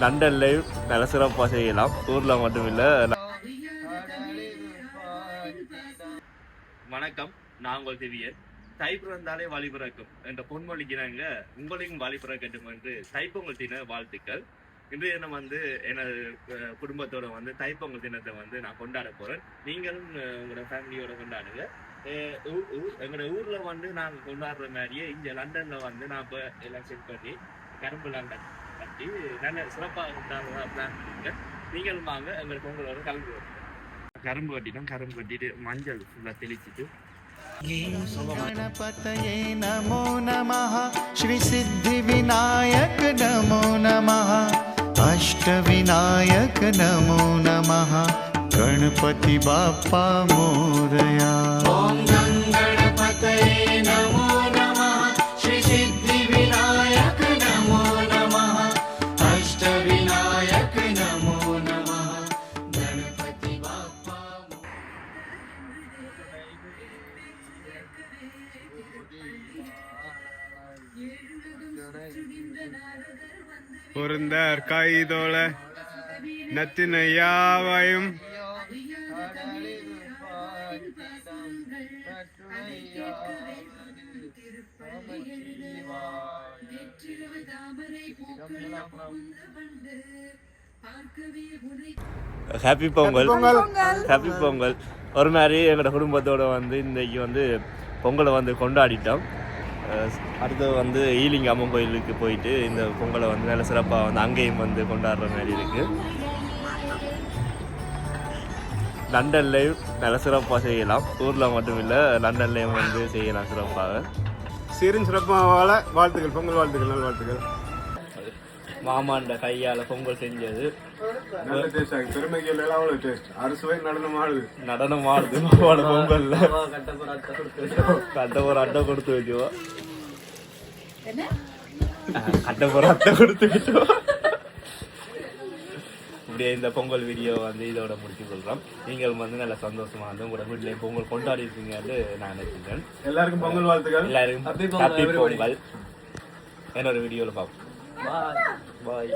லண்டன்லையும் நல்ல சிறப்பாக செய்யலாம், ஊரில் மட்டும் இல்லை. வணக்கம், நான் உங்கள் திவ்யன். தை பிறந்தாலே வழி பிறக்கும் என்ற பொன்மொழிக்கு நாங்கள் உங்களையும் வழி பிறக்கட்டும் என்று தைப்பொங்கல் தின வாழ்த்துக்கள். இன்றைய தினம் எனது குடும்பத்தோட தைப்பொங்கல் தினத்தை நான் கொண்டாட போகிறேன். நீங்களும் உங்களோட ஃபேமிலியோட கொண்டாடுங்க. எங்களோட ஊரில் நாங்கள் கொண்டாடுற மாதிரியே இங்கே லண்டனில் நான் இப்போ எல்லாம் செட் பண்ணி கரும்புலாம் கட்டி நல்ல சிறப்பாக கொண்டாடுறதா பிளான் பண்ணுங்க. நீங்களும் வாங்க எங்களுக்கு உங்களோட கலந்து வருங்க. கரும்பு கட்டிட்டோம், கரும்பு கட்டிட்டு மஞ்சள் ஃபுல்லாக தெளிச்சுட்டு गणपतये नमो नमः, श्री सिद्धि विनायक नमो नमः, अष्टविनायक नमो नमः, गणपति बाप्पा मोरया। ओम गणपतये नमो नमः, श्री सिद्धि विनायक नमो नमः, अष्टविनायक नमो नमः, गणपति बाप्पा। பொருந்தார் கைதோள நத்தின யாவையும் ஹாப்பி பொங்கல், ஹாப்பி பொங்கல். ஒரு மாதிரி எங்களோட குடும்பத்தோடு இன்றைக்கி பொங்கலை கொண்டாடிட்டோம். அடுத்து ஈலிங் அம்மன் கோயிலுக்கு போயிட்டு இந்த பொங்கலை நல்ல சிறப்பாக அங்கேயும் கொண்டாடுற மாதிரி இருக்குது. லண்டன்லேயும் நல்ல சிறப்பாக செய்யலாம், ஊரில் மட்டும் இல்லை, லண்டன்லேயும் செய்யலாம் சிறப்பாக. சீரும் சிறப்பாக வாழ்த்துக்கள், பொங்கல் வாழ்த்துக்கள், நல்ல வாழ்த்துக்கள். மாமாண்ட கையால் பொங்கல் செஞ்சது நல்ல டேஸ்ட் ஆகுது, பெருமைக்கு எல்லாம் அவ்வளோ டேஸ்ட். அறுசுவை நடனம் ஆடுது மாமாவோட பொங்கல்ல கட்ட ஒரு அட்டை கொடுத்து வச்சுவோம், அட்டை ஒரு அட்டை கொடுத்து வச்சுவோம். இப்படியே இந்த பொங்கல் வீடியோ இதோட முடிச்சு கொள்றோம். நீங்கள் நல்ல சந்தோஷமா உங்களோட வீட்டிலே பொங்கல் கொண்டாடி இருக்கீங்கன்னு நான் நினைக்கிறேன். எல்லாருக்கும் பொங்கல் வாழ்த்துக்கள், எல்லாருக்கும் ஹாப்பி பொங்கல். என்னோட வீடியோவில் பார்ப்போம். பாய்.